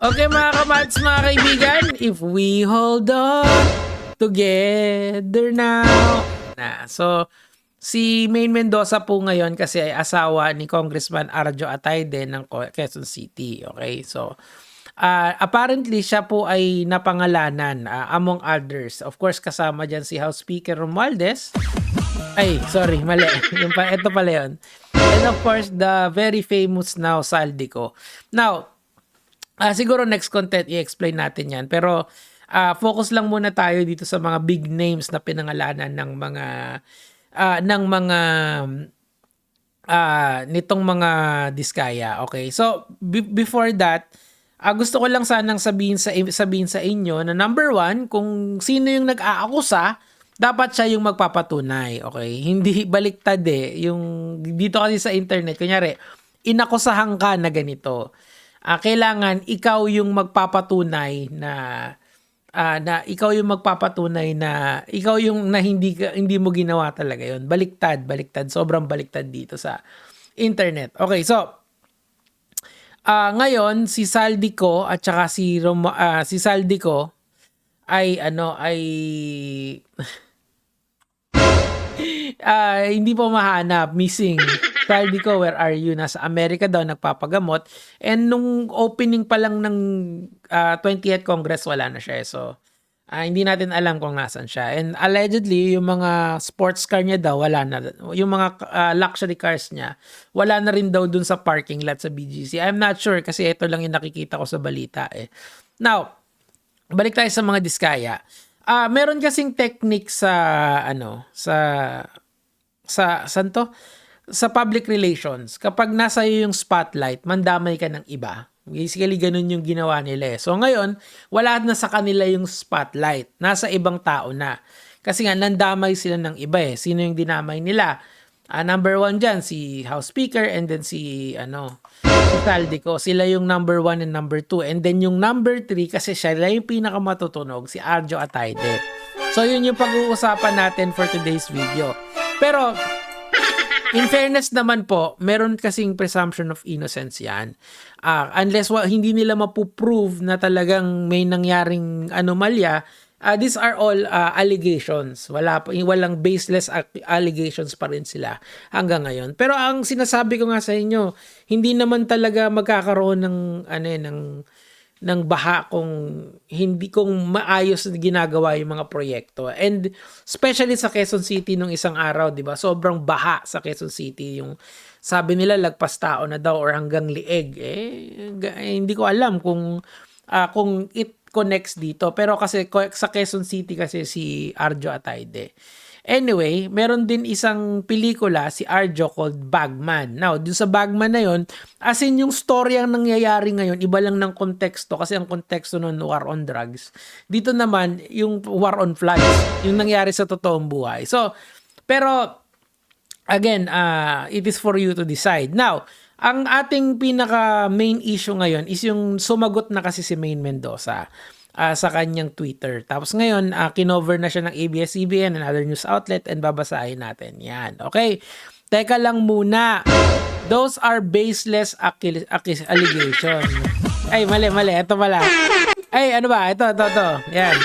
Okay mga kamads, mga kaibigan, if we hold on together now. Si Maine Mendoza po ngayon kasi ay asawa ni Congressman Arjo Atayde ng Quezon City. Okay, so apparently siya po ay napangalanan among others. Of course, kasama dyan si House Speaker Romualdez. Ay, sorry, mali. Ito pala yun. And of course, the very famous now Saldico. Now, siguro next content i-explain natin yan. Pero focus lang muna tayo dito sa mga big names na pinangalanan nitong mga diskaya. Okay. So before that, gusto ko lang sanang sabihin sa inyo na number one, kung sino yung nag-aakusa, dapat siya yung magpapatunay. Okay? Hindi baliktad yung dito kasi sa internet, kunyari, inakusahan ka na ganito. Kailangan ikaw yung magpapatunay na ikaw yung magpapatunay na ikaw yung na hindi mo ginawa talaga yon. Baliktad, sobrang baliktad dito sa internet. Okay, so ngayon si Saldico at saka si Saldico ay hindi po mahanap, missing. Saldico, where are you? Nasa Amerika daw nagpapagamot. And nung opening pa lang ng 20th Congress, wala na siya. So, hindi natin alam kung nasan siya. And allegedly, yung mga sports car niya daw, wala na. Yung mga luxury cars niya, wala na rin daw dun sa parking lot sa BGC. I'm not sure kasi ito lang yung nakikita ko sa balita Now, balik tayo sa mga diskaya. Meron kasing technique saan to? Sa public relations, kapag nasa iyo yung spotlight, mandamay ka ng iba. Basically, ganun yung ginawa nila. So ngayon, wala na sa kanila yung spotlight. Nasa ibang tao na. Kasi nga, nandamay sila ng iba Sino yung dinamay nila? Number one dyan, si House Speaker, and then si Saldico. Sila yung number one and number two. And then yung number three, kasi siya yung pinakamatutunog, si Arjo Atayde. So yun yung pag-uusapan natin for today's video. Pero, in fairness naman po, meron kasing presumption of innocence yan. Unless hindi nila mapuprove na talagang may nangyaring anomalya, these are all allegations. Walang baseless allegations pa rin sila hanggang ngayon. Pero ang sinasabi ko nga sa inyo, hindi naman talaga magkakaroon ng baha kung maayos na ginagawa yung mga proyekto. And especially sa Quezon City nung isang araw, 'di ba? Sobrang baha sa Quezon City, yung sabi nila lagpas tao na daw or hanggang lieg. Hindi ko alam kung it connects dito, pero kasi sa Quezon City kasi si Arjo Atayde. Anyway, meron din isang pelikula si Arjo called Bagman. Now, dun sa Bagman na yon, as in yung story ang nangyayari ngayon, iba lang ng konteksto kasi ang konteksto nun war on drugs. Dito naman, yung war on floods, yung nangyari sa totoong buhay. So, pero again, it is for you to decide. Now, ang ating pinaka main issue ngayon is yung sumagot na kasi si Maine Mendoza sa kanyang Twitter. Tapos ngayon, kinover na siya ng ABS-CBN and other news outlet and babasahin natin. Yan. Okay. Teka lang muna. Those are baseless allegation. Ay, mali. Ito pala. Ay, ano ba? Ito. Yan.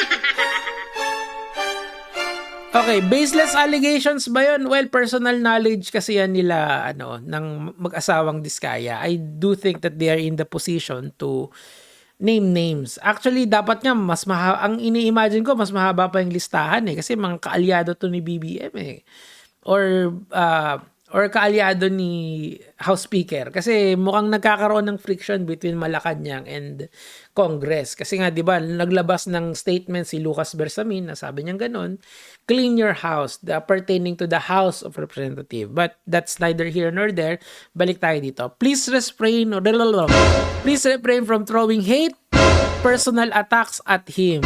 Okay, baseless allegations ba yun? Well, personal knowledge kasi yan nila ng mag-asawang diskaya. I do think that they are in the position to name names. Actually, dapat nga ang ini-imagine ko mas mahaba pa yung listahan kasi mga kaalyado to ni BBM or kaalyado ni House Speaker kasi mukhang nagkakaroon ng friction between Malacanang and Congress. Kasi nga, di ba, naglabas ng statement si Lucas Bersamin na sabi niya ganun, clean your house, pertaining to the House of Representatives. But that's neither here nor there. Balik tayo dito. Please refrain from throwing hate, personal attacks at him,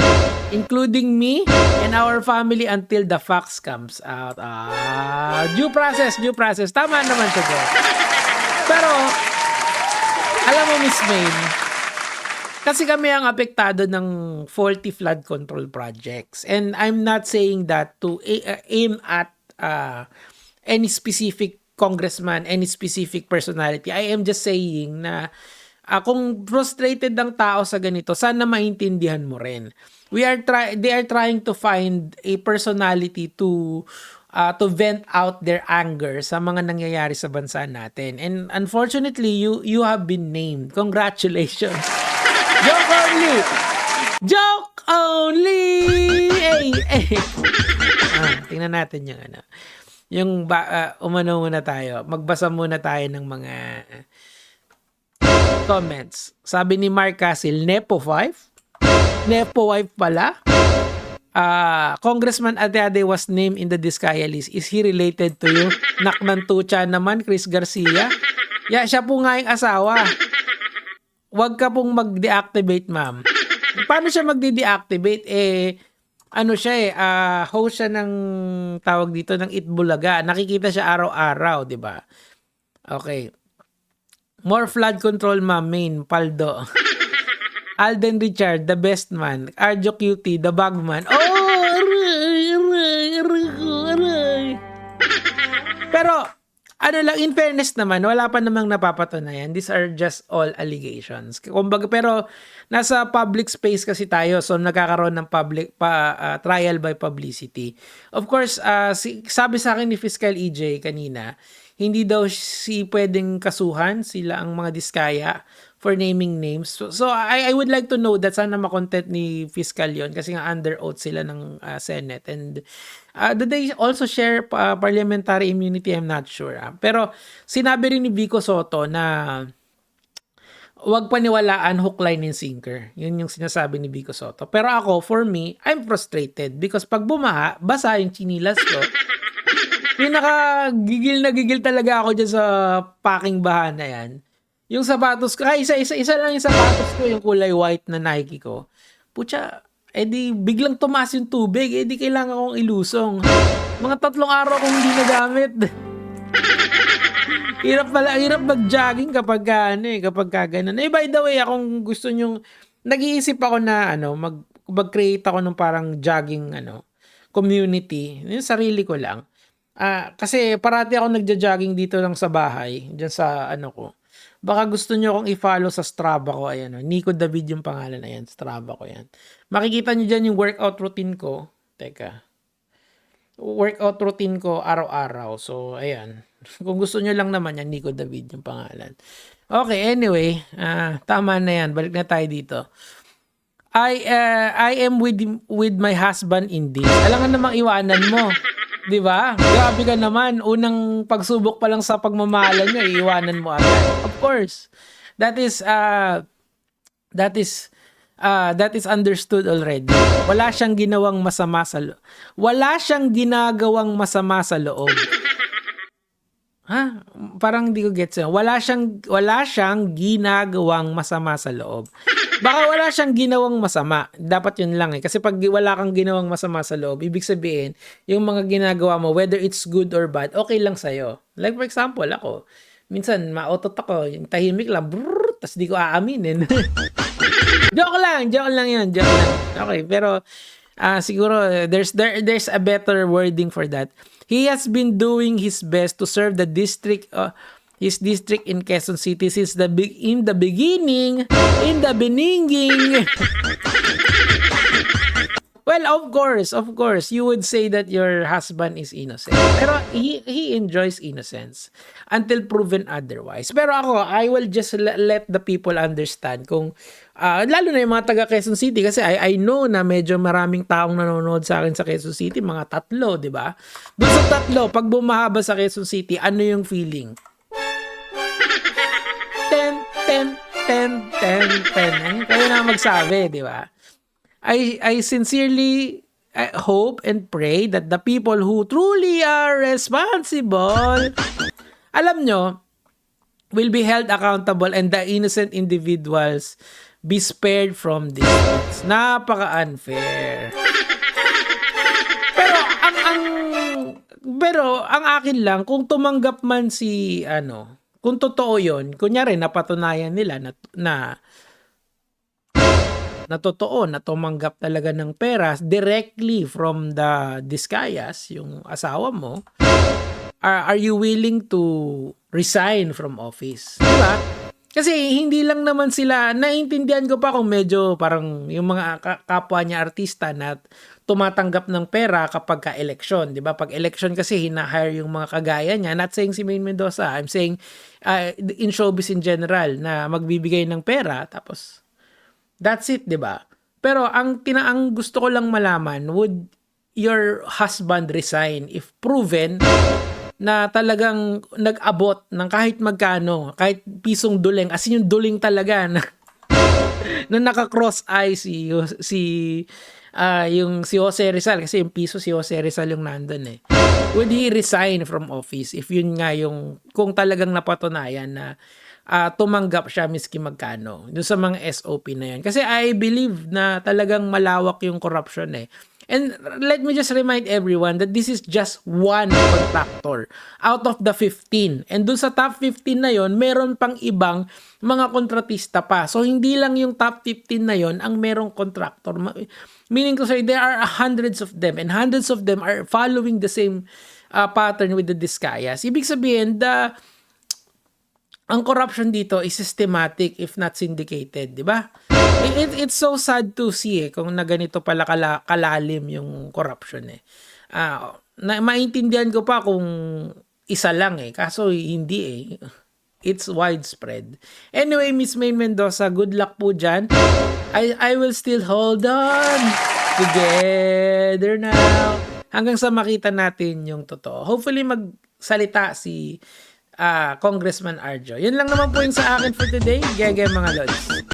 including me and our family until the facts comes out. Due process. Tama naman siya dyan. Pero, alam mo, Miss Maine, kasi kami ang apektado ng faulty flood control projects. And I'm not saying that to aim at any specific congressman, any specific personality. I am just saying na kung frustrated ang tao sa ganito, sana maintindihan mo rin. They are trying to find a personality to vent out their anger sa mga nangyayari sa bansa natin. And unfortunately, you have been named. Congratulations. Joke only. Joke only. Hey. Tingnan natin yung ano. Umano muna tayo. Magbasa muna tayo ng mga comments. Sabi ni Mark Castle, Nepo 5? Nepo wife pala? Congressman Ateade was named in the Diskaya list. Is he related to you? Naknantucha naman, Chris Garcia. Yeah, siya po nga yung asawa. Huwag ka pong mag-deactivate, ma'am. Paano siya magde-deactivate? Ano siya host siya ng tawag dito ng Itbulaga. Nakikita siya araw-araw, di ba? Okay. More flood control, ma'am. Main, Paldo. Alden Richard, the best man. Arjo Cutie, the bagman. Aray. Pero, in fairness naman, wala pa namang napapatunayan. These are just all allegations. Kumbaga, pero nasa public space kasi tayo, so nagkakaroon ng trial by publicity. Of course, sabi sa akin ni Fiscal EJ kanina, hindi daw pwedeng kasuhan sila ang mga Diskaya for naming names. So I would like to know that sana makontent ni Fiscal yon kasi nga under oath sila ng Senate. And do they also share parliamentary immunity? I'm not sure. Pero sinabi rin ni Vico Soto na huwag paniwalaan hook, line, and sinker. Yun yung sinasabi ni Vico Soto. Pero ako, for me, I'm frustrated because pag bumaha, basa yung chinilas ko. Gigil na gigil talaga ako dyan sa packing baha na yan. Yung sapatos ko, isa lang yung sapatos ko, yung kulay white na Nike ko. Pucha, edi biglang tumaas yung tubig, edi kailangan kong ilusong. Mga 3 araw akong hindi nagamit. Hirap mag-jogging kapag ganun. By the way, kung gusto nyong, nag-iisip ako na mag-create ako ng parang jogging community. Yung sarili ko lang. Kasi parati ako nagja-jogging dito lang sa bahay, diyan sa ko. Baka gusto nyo akong i-follow sa Strava ko. Ayan, Nico David yung pangalan. Ayan, Strava ko yan. Makikita nyo dyan yung workout routine ko. Teka. Workout routine ko araw-araw. So, ayan. Kung gusto nyo lang naman yan, Nico David yung pangalan. Okay, anyway. Tama na yan. Balik na tayo dito. I am with my husband indeed. Alam nga namang iwanan mo. Di ba? Grabe ka naman. Unang pagsubok pa lang sa pagmamahalan nyo, iiwanan mo agad. Of course. That is understood already. Wala siyang ginagawang masama sa loob. Ha? Parang hindi ko gets yun. Wala siyang ginagawang masama sa loob. Baka wala siyang ginawang masama. Dapat yun lang Kasi pag wala kang ginawang masama sa loob, ibig sabihin, yung mga ginagawa mo, whether it's good or bad, okay lang sa'yo. Like for example, ako, minsan, maotot ako, yung tahimik lang, tas di ko aaminin. Joke lang yun. Okay, pero siguro, there's a better wording for that. He has been doing his best to serve his district in Quezon City since in the beginning. Well, of course, you would say that your husband is innocent. Pero he enjoys innocence until proven otherwise. Pero ako, I will just let the people understand kung lalo na yung mga taga Quezon City kasi I know na medyo maraming taong nanonood sa akin sa Quezon City, mga 3, di ba? Doon sa 3, pag bumahaba sa Quezon City, ano yung feeling? 10. Kayo na magsabi, di ba? I sincerely hope and pray that the people who truly are responsible, alam nyo, will be held accountable and the innocent individuals be spared from this. Napaka-unfair. Pero ang akin lang, kung tumanggap man kung totoo yun, kunyari napatunayan nila na totoo na tumanggap talaga ng pera directly from the Diskayas, yung asawa mo, are you willing to resign from office? Diba? Kasi hindi lang naman sila, naiintindihan ko pa kung medyo parang yung mga kapwa niya artista na tumatanggap ng pera kapag ka-election, 'di ba? Pag election kasi hina-hire yung mga kagaya niya. Not saying si Maine Mendoza, I'm saying in showbiz in general na magbibigay ng pera tapos that's it, 'di ba? Pero ang gusto ko lang malaman, would your husband resign if proven na talagang nag-abot ng kahit magkano, kahit pisong duling, as in yung duling talaga na, na naka-cross eye yung si Jose Rizal, kasi yung piso si Jose Rizal yung nandun eh. Would he resign from office if yun nga yung, kung talagang napatunayan na tumanggap siya miski magkano dun sa mga SOP na yan? Kasi I believe na talagang malawak yung corruption eh. And let me just remind everyone that this is just one contractor out of the 15. And dun sa top 15 na yon, meron pang ibang mga kontratista pa. So hindi lang yung top 15 na yon ang merong contractor. Meaning to say, there are hundreds of them and hundreds of them are following the same pattern with the Discayas. Ibig sabihin, ang corruption dito is systematic if not syndicated, di ba? It's so sad to see kung na ganito pala kalalim yung corruption eh. Maintindihan ko pa kung isa lang eh, kaso hindi eh. It's widespread. Anyway, Miss Maine Mendoza, good luck po dyan. I will still hold on together now hanggang sa makita natin yung totoo. Hopefully magsalita si Congressman Arjo. Yun lang naman po yung sa akin for today. Gege mga lods.